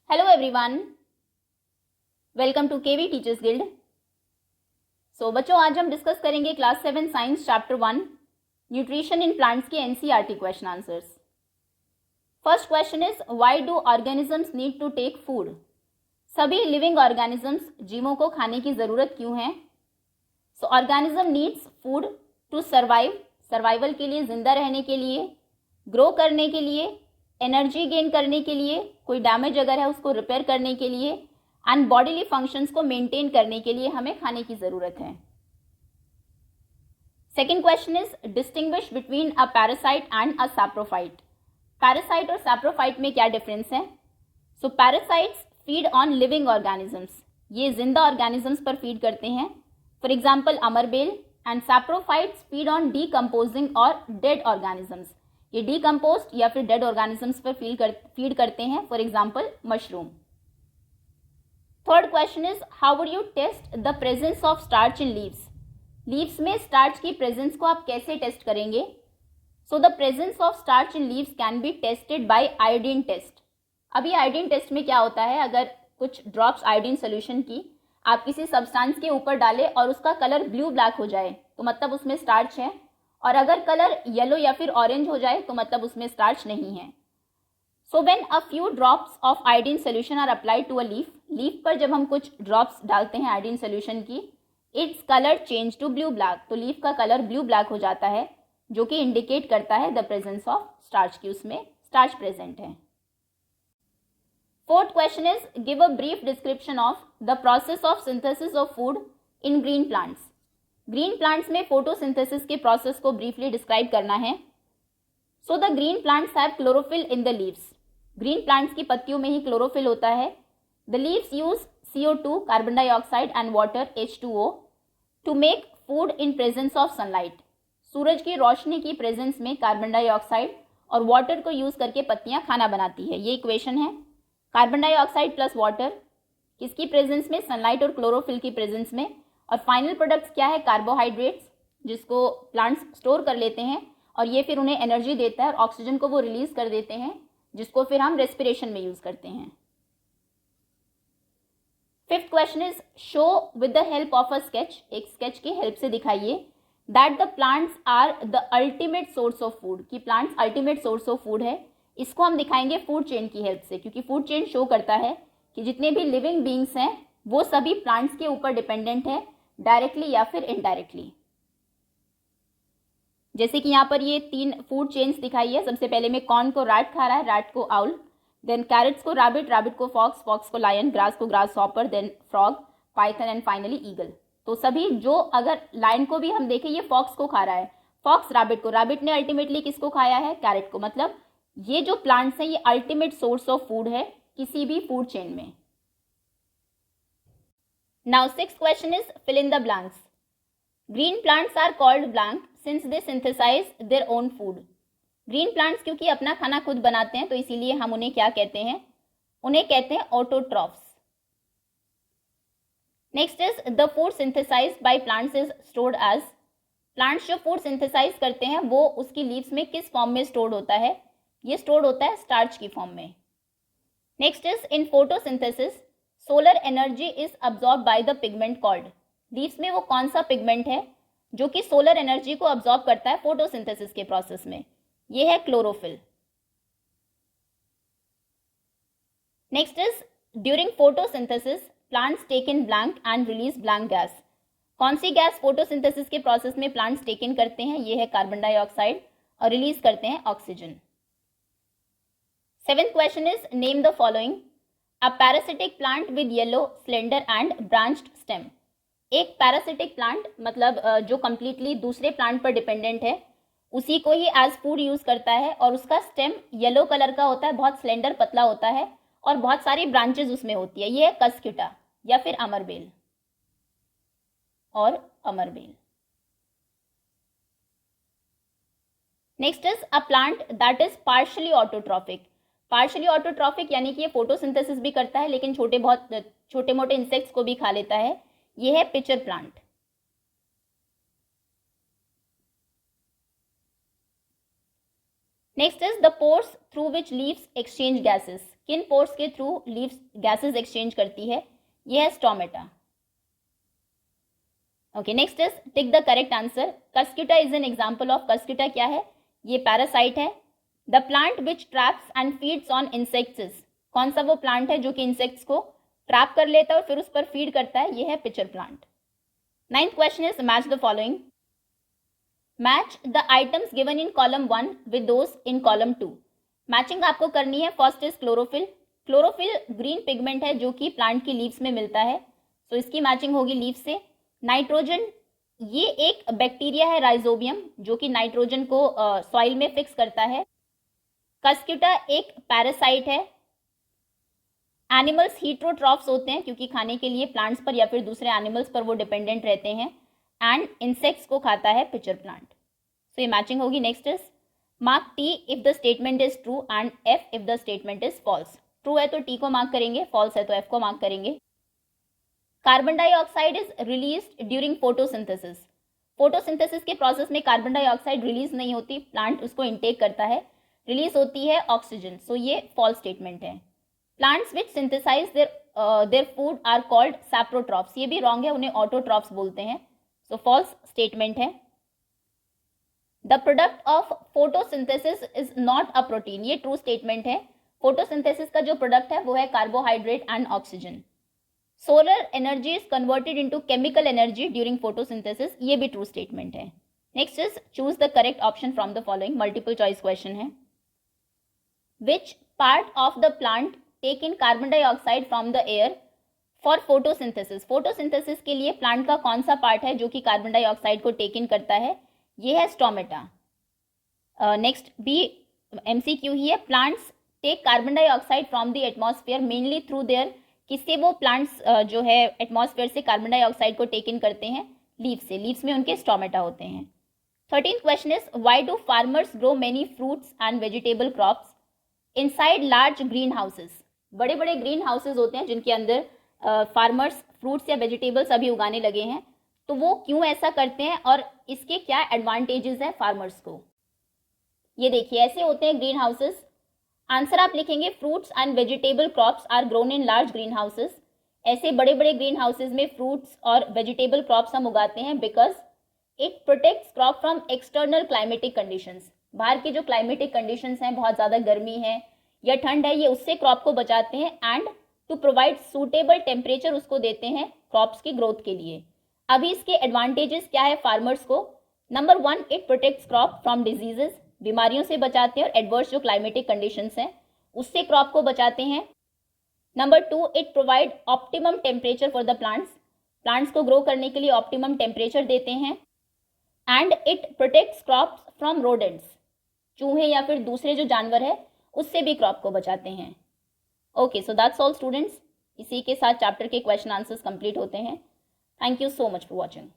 Hello everyone, welcome to KV teachers guild. So बच्चों, आज हम डिस्कस करेंगे class 7 science chapter 1 nutrition in plants के NCERT question answers. First question is why do organisms need to take food. सभी living organisms जीवों को खाने की जरूरत क्यों है। So organism needs food to survive, survival के लिए, जिंदा रहने के लिए, ग्रो करने के लिए, एनर्जी गेन करने के लिए, कोई डैमेज अगर है उसको रिपेयर करने के लिए, एंड बॉडीली फंक्शंस को मेंटेन करने के लिए हमें खाने की जरूरत है। Second question is distinguish between a parasite and a saprophyte. Parasite और सैप्रोफाइट में क्या डिफरेंस है। So parasites feed on living organisms, ये जिंदा ऑर्गेनिजम्स पर फीड करते हैं, फॉर एग्जाम्पल अमरबेल, and saprophytes feed on decomposing और डेड ऑर्गेनिजम्स, ये डीकम्पोज्ड या फिर डेड ऑर्गेनिजम्स पर फीड करते हैं, for example mushroom. Third question is how would you test the presence of starch in leaves. Leaves में स्टार्च की प्रेजेंस को आप कैसे टेस्ट करेंगे। So the presence of starch in leaves can be tested by iodine test. अभी iodine test में क्या होता है, अगर कुछ ड्रॉप्स आयोडीन सोल्यूशन की आप किसी सब्सटेंस के ऊपर डालें और उसका कलर ब्लू ब्लैक हो जाए तो मतलब उसमें स्टार्च है, और अगर कलर येलो या फिर ऑरेंज हो जाए तो मतलब उसमें स्टार्च नहीं है। So when a few drops of iodine solution are applied to a leaf, leaf पर जब हम कुछ ड्रॉप्स डालते हैं आयोडीन सोल्यूशन की, it's colour change to blue black, तो लीफ का कलर ब्लू ब्लैक हो जाता है, जो कि इंडिकेट करता है द प्रेजेंस ऑफ स्टार्च की, उसमें स्टार्च प्रेजेंट है। Fourth question is give a brief description of the process of synthesis of food in green plants. Green plants में फोटोसिंथेसिस के प्रोसेस को ब्रीफली डिस्क्राइब करना है। So the green plants have chlorophyll in the leaves. Green plants की पत्तियों में ही chlorophyll होता है। The leaves use CO2, carbon dioxide and water H2O to make food in presence of sunlight. सूरज की रोशनी की प्रेजेंस में कार्बन डाइऑक्साइड और वाटर को यूज करके पत्तियां खाना बनाती है। ये इक्वेशन है, कार्बन डाइऑक्साइड प्लस वाटर किसकी प्रेजेंस में, सनलाइट और क्लोरोफिल की प्रेजेंस में। और फाइनल प्रोडक्ट्स क्या है, कार्बोहाइड्रेट्स, जिसको प्लांट्स स्टोर कर लेते हैं और ये फिर उन्हें एनर्जी देता है और ऑक्सीजन को वो रिलीज कर देते हैं, जिसको फिर हम रेस्पिरेशन में यूज करते हैं। Fifth question is show with the help of a sketch, एक स्केच की हेल्प से दिखाइए that the plants are the ultimate source of food, कि plants ultimate source of food है। इसको हम दिखाएंगे फूड चेन की हेल्प से, क्योंकि फूड चेन शो करता है कि जितने भी लिविंग बींग्स हैं वो सभी प्लांट्स के ऊपर डिपेंडेंट है, डायरेक्टली या फिर इनडायरेक्टली। जैसे कि यहाँ पर ये 3 फूड चेन्स दिखाई है। सबसे पहले में कॉर्न को रैट खा रहा है, रैट को आउल, देन कैरेट्स को रैबिट, रैबिट को फॉक्स, फॉक्स को लायन, ग्रास को grasshopper, then frog, python and finally eagle. तो सभी जो, अगर लायन को भी हम देखें ये फॉक्स को खा रहा है, फॉक्स रैबिट को, रैबिट ने अल्टीमेटली किसको खाया है, कैरेट को। मतलब ये जो प्लांट्स हैं ये अल्टीमेट सोर्स ऑफ फूड है किसी भी फूड चेन में। Now sixth question is fill in the blanks. Green plants are called blank since they synthesize their own food. Green plants क्योंकि अपना खाना खुद बनाते हैं तो इसीलिए हम उन्हें क्या कहते हैं, उन्हें कहते हैं autotrophs. Next is the food synthesized by plants is stored as. Plants जो food synthesize करते हैं वो उसकी leaves में किस फॉर्म में stored होता है, ये stored होता है starch की फॉर्म में. Next is in photosynthesis solar energy is absorb by the pigment called. Leaves में वो कौन सा पिगमेंट है जो कि सोलर एनर्जी को अब्सॉर्ब करता है फोटोसिंथेसिस के प्रोसेस में, ये है chlorophyll. Next is during photosynthesis plants take in blank and release blank gas. कौन सी गैस फोटोसिंथेसिस के प्रोसेस में प्लांट्स टेक इन करते हैं, ये है कार्बन डाइऑक्साइड, और रिलीज करते हैं oxygen. Seventh question is name the following. A parasitic plant with yellow, slender and branched stem. एक पैरासिटिक प्लांट मतलब जो कम्प्लीटली दूसरे प्लांट पर डिपेंडेंट है, उसी को ही एज फूड यूज करता है, और उसका स्टेम येलो कलर का होता है, बहुत स्लेंडर पतला होता है और बहुत सारी ब्रांचेस उसमें होती है। ये है कस्क्यूटा या फिर अमरबेल और अमरबेल। Next is a plant that is partially autotrophic. Partially autotrophic यानी कि ये फोटोसिंथेसिस भी करता है लेकिन छोटे मोटे इंसेक्ट्स को भी खा लेता है, ये है pitcher plant. Next is the pores through which leaves exchange gases, किन पोर्स के थ्रू लीव्स गैसेस एक्सचेंज करती है, ये है stomata. Okay, next is tick the correct answer. Cuscuta is an example of, Cuscuta क्या है, ये पैरासाइट है। The plant which traps and feeds on insects, कौन सा वो प्लांट है जो कि इंसेक्ट्स को ट्रैप कर लेता है और फिर उस पर फीड करता है, ये है pitcher plant. 9th question is match the following, match the items given in column 1 with those in column 2। Matching आपको करनी है। First is chlorophyll, chlorophyll green pigment है जो कि प्लांट की लीव्स में मिलता है, तो इसकी मैचिंग होगी लीव से। नाइट्रोजन, ये एक बैक्टीरिया है राइजोबियम जो कि नाइट्रोजन को सॉइल में फिक्स करता है। कस्क्यूटा एक पैरासाइट है। एनिमल्स हीट्रोट्रॉफ्स होते हैं क्योंकि खाने के लिए प्लांट्स पर या फिर दूसरे एनिमल्स पर वो डिपेंडेंट रहते हैं। एंड इंसेक्ट्स को खाता है पिचर प्लांट, सो ये मैचिंग होगी। Next is mark T if the statement is true and F if the statement is false. True है तो टी को मार्क करेंगे, फॉल्स है तो एफ को मार्क करेंगे। Carbon dioxide is released during photosynthesis, photosynthesis के प्रोसेस में कार्बन डाइऑक्साइड रिलीज नहीं होती, प्लांट उसको इंटेक करता है, रिलीज होती है ऑक्सीजन, सो ये फॉल्स स्टेटमेंट है। Plants which synthesize their food are called saprotrophs, ये भी रॉन्ग है, उन्हें ऑटोट्रॉप्स बोलते हैं, सो फॉल्स स्टेटमेंट है। The product of photosynthesis is not a protein, ये ट्रू स्टेटमेंट है। फोटोसिंथेसिस का जो प्रोडक्ट है वो है carbohydrate and oxygen. Solar energy is converted into chemical energy during photosynthesis, ये भी ट्रू स्टेटमेंट है। Next is choose the correct option from the following, multiple choice question है। Which part of the plant take in carbon dioxide from the air for photosynthesis, photosynthesis के लिए plant का कौन सा part है जो कि कार्बन डाइऑक्साइड को टेक इन करता है, ये है स्टोमेटा। नेक्स्ट भी एमसीक्यू ही है, plants take carbon dioxide from the atmosphere mainly through their, किससे वो प्लांट्स जो है एटमॉस्फेयर से कार्बन डाइऑक्साइड को टेक इन करते हैं, लीव से, लीव्स में उनके स्टोमेटा होते हैं। 13th question is why do farmers grow many fruits and vegetable crops inside large green houses, बड़े बड़े ग्रीन हाउसेज होते हैं जिनके अंदर फार्मर्स फ्रूट्स या वेजिटेबल्स अभी उगाने लगे हैं, तो वो क्यों ऐसा करते हैं और इसके क्या एडवांटेजेस हैं फार्मर्स को। ये देखिए ऐसे होते हैं ग्रीन हाउसेस। आंसर आप लिखेंगे fruits and vegetable crops are grown in large green houses, ऐसे बड़े बड़े ग्रीन हाउसेज में फ्रूट्स और वेजिटेबल क्रॉप्स हम उगाते हैं because it protects crop from external climatic conditions, बाहर की जो क्लाइमेटिक कंडीशंस हैं, बहुत ज़्यादा गर्मी है या ठंड है, ये उससे क्रॉप को बचाते हैं and to provide suitable temperature उसको देते हैं क्रॉप्स की ग्रोथ के लिए। अभी इसके एडवांटेजेस क्या है फार्मर्स को, number 1 it protects crop from diseases, बीमारियों से बचाते हैं और एडवर्स जो क्लाइमेटिक कंडीशंस हैं उससे क्रॉप को बचाते हैं। Number 2 it provide optimum temperature for the plants, plants को ग्रो करने के लिए ऑप्टिमम टेम्परेचर देते हैं। And it protects crops from rodents, चूहे या फिर दूसरे जो जानवर है उससे भी क्रॉप को बचाते हैं। Okay, so that's all students, इसी के साथ चैप्टर के क्वेश्चन आंसर्स कंप्लीट होते हैं। Thank you so much for watching.